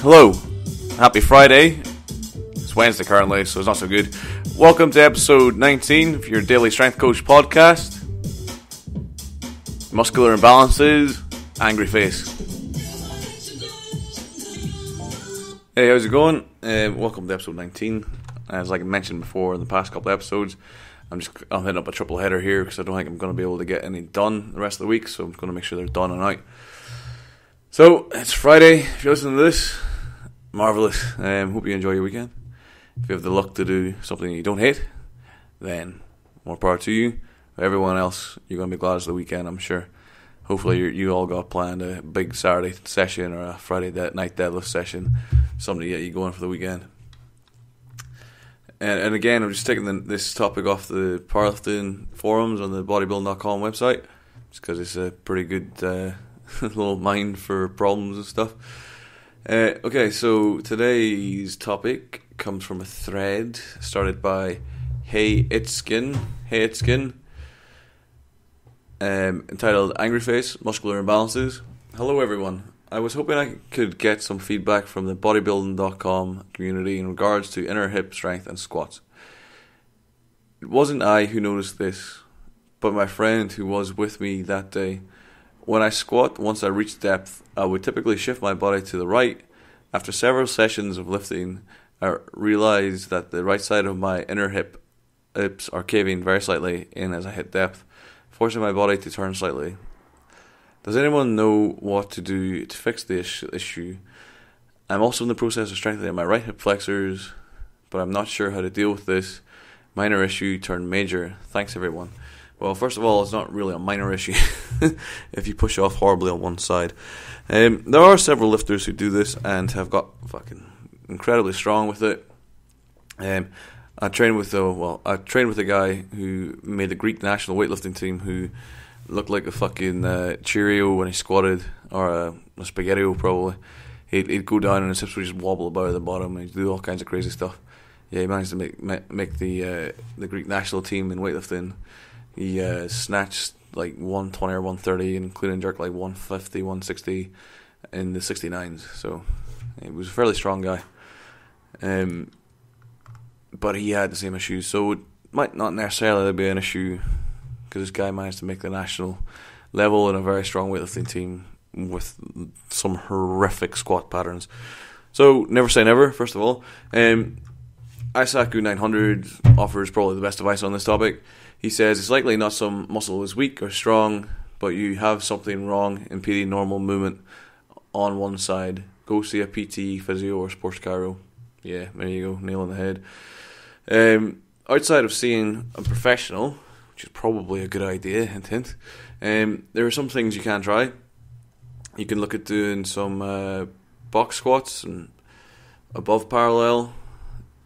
Hello, happy Friday. It's Wednesday currently, so it's not so good. Welcome to episode 19 of your Daily Strength Coach podcast. Muscular Imbalances, angry face. Hey, how's it going? Welcome to episode 19. As I mentioned before in the past couple of episodes, I'm hitting up a triple header here because I don't think I'm going to be able to get any done the rest of the week, so I'm going to make sure they're done and out. So, it's Friday. If you're listening to this, marvellous. Hope you enjoy your weekend. If you have the luck to do something you don't hate, then more power to you. For everyone else, you're going to be glad it's the weekend, I'm sure. Hopefully you all got planned a big Saturday session or a Friday night deadlift session, something to get you going for the weekend. And again, I'm just taking this topic off the powerlifting forums on the bodybuilding.com website, just because it's a pretty good little mind for problems and stuff. Okay, so today's topic comes from a thread started by Hey It's Skin, entitled Angry Face, Muscular Imbalances. Hello everyone. I was hoping I could get some feedback from the bodybuilding.com community in regards to inner hip strength and squats. It wasn't I who noticed this, but my friend who was with me that day. When I squat, once I reached depth, I would typically shift my body to the right. After several sessions of lifting, I realized that the right side of my inner hips are caving very slightly in as I hit depth, forcing my body to turn slightly. Does anyone know what to do to fix the issue? I'm also in the process of strengthening my right hip flexors, but I'm not sure how to deal with this minor issue turned major. Thanks everyone. Well, first of all, it's not really a minor issue if you push off horribly on one side. There are several lifters who do this and have got fucking incredibly strong with it. I trained with a guy who made the Greek national weightlifting team who looked like a fucking Cheerio when he squatted, or a Spaghettio probably. He'd go down and his hips would just wobble about at the bottom, and he'd do all kinds of crazy stuff. Yeah, he managed to make the Greek national team in weightlifting. He snatched like 120 or 130, and clean and jerk like 150, 160 in the 69s. So he was a fairly strong guy. But he had the same issues, so it might not necessarily be an issue because this guy managed to make the national level in a very strong weightlifting team with some horrific squat patterns. So never say never, first of all. Isaku 900 offers probably the best advice on this topic. He says it's likely not some muscle is weak or strong, but you have something wrong impeding normal movement on one side. Go see a PT, physio, or sports chiro. Yeah, there you go, nail on the head. Outside of seeing a professional, which is probably a good idea, hint hint, there are some things you can try. You can look at doing some box squats and above parallel,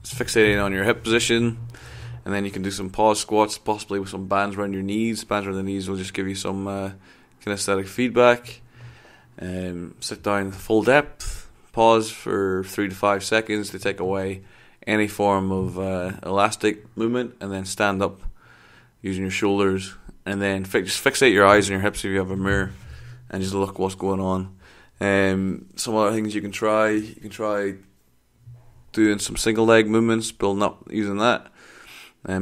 fixating on your hip position, and then you can do some pause squats, possibly with some bands around your knees. Bands around the knees will just give you some kinesthetic feedback. Sit down full depth, pause for 3 to 5 seconds to take away any form of elastic movement, and then stand up using your shoulders, and then just fixate your eyes on your hips if you have a mirror, and just look what's going on. Some other things you can try doing some single leg movements, building up using that.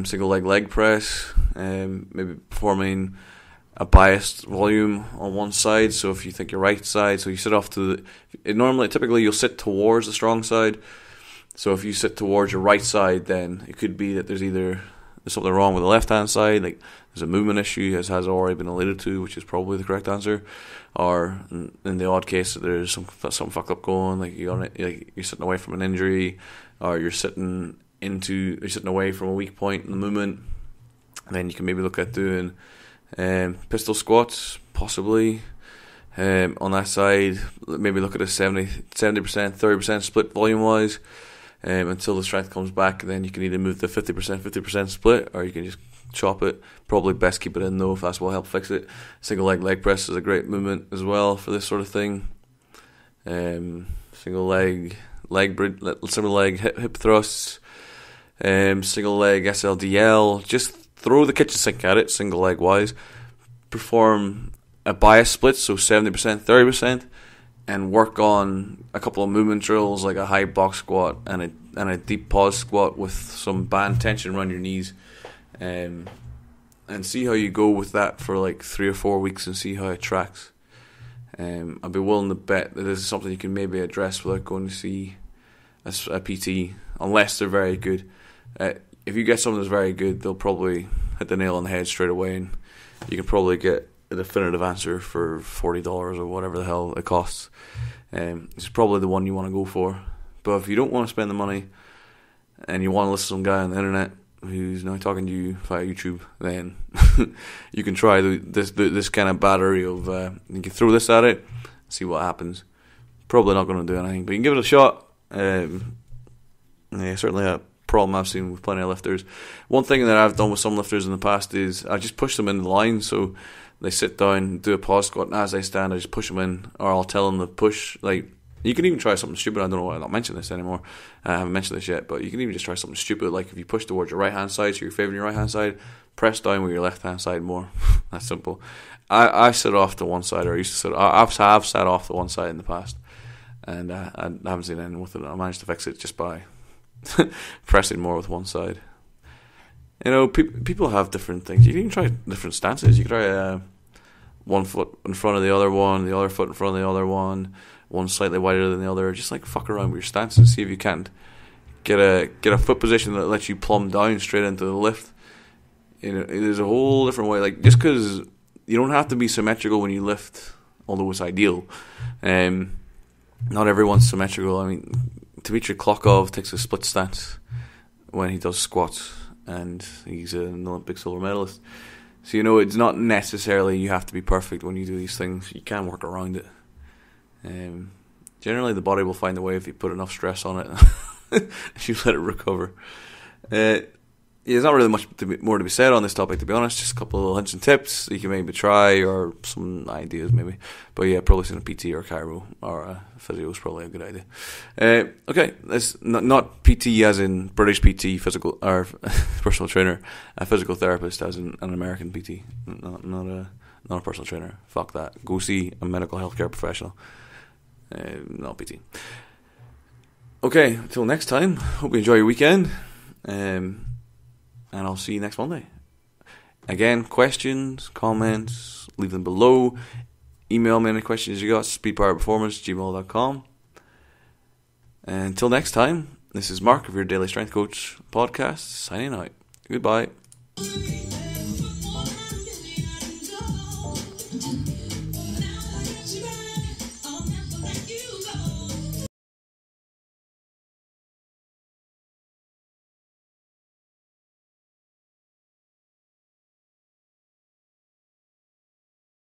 Single leg press, maybe performing a biased volume on one side. So if you think your right side, so you sit off to typically you'll sit towards the strong side. So if you sit towards your right side, then it could be that there's something wrong with the left hand side, like there's a movement issue, as has already been alluded to, which is probably the correct answer. Or in the odd case that there's some fuck up going, like you're sitting away from an injury, or you're sitting away from a weak point in the movement. And then you can maybe look at doing pistol squats, possibly on that side. Maybe look at a 70%, 30% split volume wise. Until the strength comes back, then you can either move the 50% split, or you can just chop it. Probably best keep it in though, if that's what will help fix it. Single leg press is a great movement as well for this sort of thing. Single leg hip thrusts, single leg SLDL. Just throw the kitchen sink at it, single leg wise. Perform a bias split, so 70%, 30%. and work on a couple of movement drills like a high box squat and a deep pause squat with some band tension around your knees, and see how you go with that for like 3 or 4 weeks and see how it tracks. I'd be willing to bet that this is something you can maybe address without going to see a PT, unless they're very good. If you get someone that's very good, they'll probably hit the nail on the head straight away, and you can probably get a definitive answer for $40 or whatever the hell it costs. It's probably the one you want to go for. But if you don't want to spend the money and you want to listen to some guy on the internet who's now talking to you via YouTube, then you can try this kind of battery of you can throw this at it, see what happens. Probably not going to do anything, but you can give it a shot. Certainly a problem I've seen with plenty of lifters. One thing that I've done with some lifters in the past is I just push them in the line, so they sit down, do a pause squat, and as they stand I just push them in, or I'll tell them to push. Like, you can even try something stupid. I don't know why I'm not mentioning this anymore. I haven't mentioned this yet, but you can even just try something stupid, like if you push towards your right hand side, so you're favouring your right hand side, press down with your left hand side more. That's simple. I sit off to one side, or I used to sit. I've sat off to one side in the past, and I haven't seen anything with it. I managed to fix it just by pressing more with one side. You know, people have different things. You can even try different stances. You can try one foot in front of the other one, the other foot in front of the other one slightly wider than the other. Just like fuck around with your stance and see if you can't get a foot position that lets you plumb down straight into the lift. You know, there's a whole different way. Like, just because you don't have to be symmetrical when you lift, although it's ideal. Not everyone's symmetrical. I mean, Dmitry Klokov takes a split stance when he does squats, and he's an Olympic silver medalist. So, you know, it's not necessarily you have to be perfect when you do these things. You can work around it. Generally, the body will find a way if you put enough stress on it. If you let it recover. There's not really much more to be said on this topic, to be honest. Just a couple of hints and tips that you can maybe try, or some ideas maybe. But yeah, probably seeing a PT or chiro or a physio is probably a good idea. Okay, that's not PT as in British PT, physical or personal trainer. A physical therapist as in an American PT, not a personal trainer. Fuck that. Go see a medical healthcare professional. Not PT. Okay, until next time. Hope you enjoy your weekend. And I'll see you next Monday. Again, questions, comments, leave them below. Email me any questions you got, speedpowerperformance@gmail.com. And until next time, this is Mark of your Daily Strength Coach podcast, signing out. Goodbye.